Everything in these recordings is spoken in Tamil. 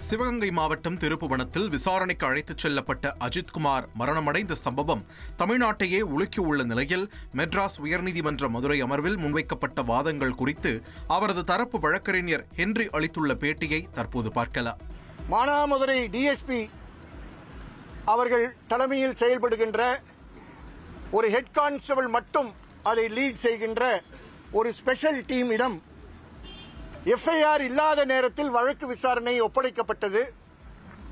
சிவகங்கை மாவட்டம் திருப்புவனத்தில் விசாரணைக்கு அழைத்துச் செல்லப்பட்ட அஜித்குமார் மரணமடைந்த சம்பவம் தமிழ்நாட்டையே உலுக்கியுள்ள நிலையில் மெட்ராஸ் உயர்நீதிமன்ற மதுரை அமர்வில் முன்வைக்கப்பட்ட வாதங்கள் குறித்து அவரது தரப்பு வழக்கறிஞர் ஹென்றி அளித்துள்ள பேட்டியை தற்போது பார்க்கலாம். மானாமதுரை டிஎஸ்பி அவர்கள் தலைமையில் செயல்படுகின்ற ஒரு ஹெட் கான்ஸ்டபிள் மட்டும் அதை லீட் செய்கின்ற ஒரு ஸ்பெஷல் டீமிடம் எஃப்ஐஆர் இல்லாத நேரத்தில் வழக்கு விசாரணை ஒப்படைக்கப்பட்டது.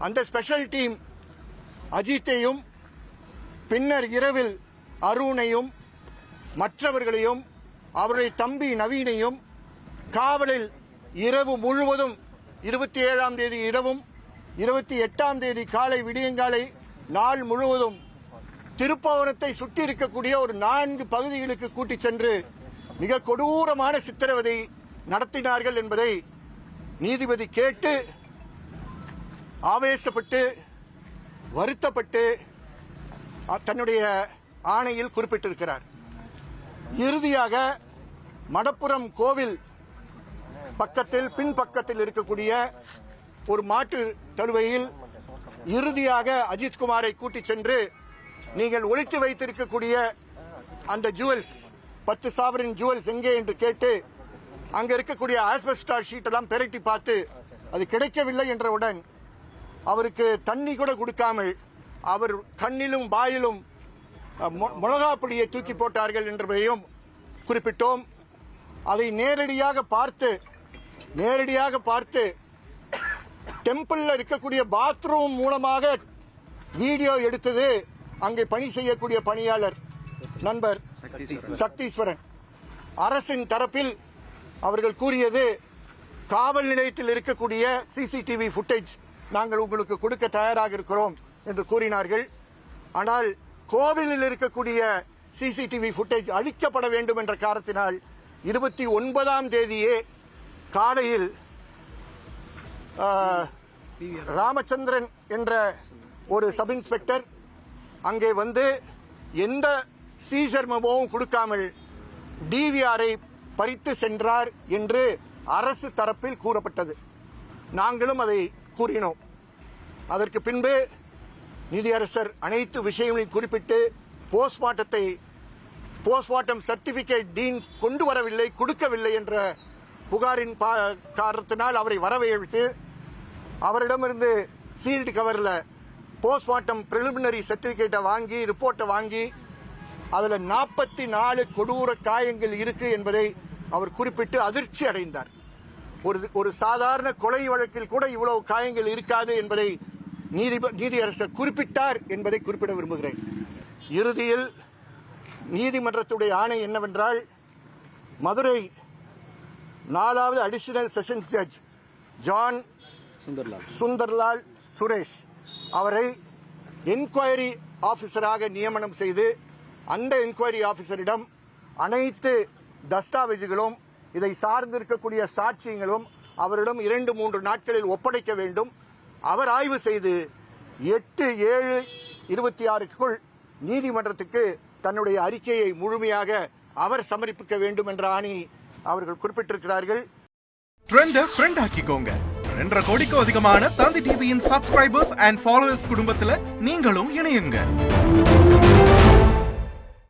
அந்த ஸ்பெஷல் டீம் அஜித்தையும் பின்னர் இரவில் அருணையும் மற்றவர்களையும் அவருடைய தம்பி நவீனையும் காவலில் இரவு முழுவதும் 27ஆம் தேதி இரவும் 28ஆம் தேதி காலை விடியங்காலை நாள் முழுவதும் திருப்புவனத்தை சுற்றி இருக்கக்கூடிய ஒரு 4 பகுதிகளுக்கு கூட்டிச் சென்று மிக கொடூரமான சித்திரவதை நடத்தினார்கள் என்பதை நீதிபதி கேட்டு ஆவேசப்பட்டு வருத்தப்பட்டு தன்னுடைய ஆணையில் குறிப்பிட்டிருக்கிறார். இறுதியாக மடப்புரம் கோவில் பக்கத்தில் பின்பக்கத்தில் இருக்கக்கூடிய ஒரு மாட்டு தழுவையில் இறுதியாக அஜித்குமாரை கூட்டிச் சென்று நீங்கள் ஒளித்து வைத்திருக்கக்கூடிய அந்த ஜுவல்ஸ் 10 சாவரின் ஜுவல்ஸ் எங்கே என்று கேட்டு அங்க இருக்கக்கூடிய ஆஸ்பெஸ்டாஸ் ஷீட் எல்லாம் பெரட்டி பார்த்து அது கிடைக்கவில்லை என்றவுடன் அவருக்கு தண்ணி கூட கொடுக்காமல் அவர் கண்ணிலும் வாயிலும் மிளகாப்பொடியை தூக்கி போட்டார்கள் என்பதையும் குறிப்பிட்டோம். அதை நேரடியாக பார்த்து டெம்பிள்ல இருக்கக்கூடிய பாத்ரூம் மூலமாக வீடியோ எடுத்தது அங்கே பணி செய்யக்கூடிய பணியாளர் நண்பர் சக்தீஸ்வரன். அரசின் தரப்பில் அவர்கள் கூறியது காவல் நிலையத்தில் இருக்கக்கூடிய சிசிடிவி ஃபுட்டேஜ் நாங்கள் உங்களுக்கு கொடுக்க தயாராக இருக்கிறோம் என்று கூறினார்கள். ஆனால் கோவிலில் இருக்கக்கூடிய சிசிடிவி ஃபுட்டேஜ் அழிக்கப்பட வேண்டும் என்ற காரணத்தினால் 29ஆம் தேதியே காலையில் ராமச்சந்திரன் என்ற ஒரு சப் இன்ஸ்பெக்டர் அங்கே வந்து எந்த சீசர் மெமோவும் கொடுக்காமல் டிவிஆரை பறித்து சென்றார் என்று அரசு தரப்பில் கூறப்பட்டது. நாங்களும் அதை கூறினோம். அதற்கு பின்பு நீதியரசர் அனைத்து விஷயங்களையும் குறிப்பிட்டு போஸ்ட்மார்ட்டம் சர்டிபிகேட் டீன் கொண்டு வரவில்லை, கொடுக்கவில்லை என்ற புகாரின் காரணத்தினால் அவரை வரவழைத்து அவரிடமிருந்து சீல்டு கவரில் போஸ்ட்மார்ட்டம் பிரிலிமினரி சர்டிபிகேட்டை வாங்கி ரிப்போர்ட்டை வாங்கி அதில் 44 கொடூர காயங்கள் இருக்கு என்பதை அவர் குறிப்பிட்டு அதிர்ச்சி அடைந்தார். ஒரு சாதாரண கொலை வழக்கில் கூட இவ்வளவு காயங்கள் இருக்காது என்பதை நீதியரசர் குறிப்பிட்டார் என்பதை குறிப்பிட விரும்புகிறேன். இறுதியில் நீதிமன்றத்துடைய ஆணை என்னவென்றால் மதுரை 4வது additional sessions judge John Sunderlal Suresh அவரை என்கொயரி ஆபீசராக நியமனம் செய்து அந்த என்கொயரி ஆபீசரிடம் அனைத்து தஸ்தாவேஜுகளும் இதை சார்ந்திருக்கக்கூடிய சாட்சியங்களும் அவரிடம் 2-3 நாட்களில் ஒப்படைக்க வேண்டும். அவர் ஆய்வு செய்து 8/7/26க்குள் நீதிமன்றத்துக்கு தன்னுடைய அறிக்கையை முழுமையாக அவர் சமர்ப்பிக்க வேண்டும் என்ற ஆணை அவர்கள் குறிப்பிட்டிருக்கிறார்கள். ட்ரெண்ட் ஆக்கிக்கோங்க. 2.5 கோடிக்கும் அதிகமான தந்தி டிவியின் சப்ஸ்கிரைபர்ஸ் அண்ட் ஃபாலோவர்ஸ் குடும்பத்தில் நீங்களும் இணையுங்க.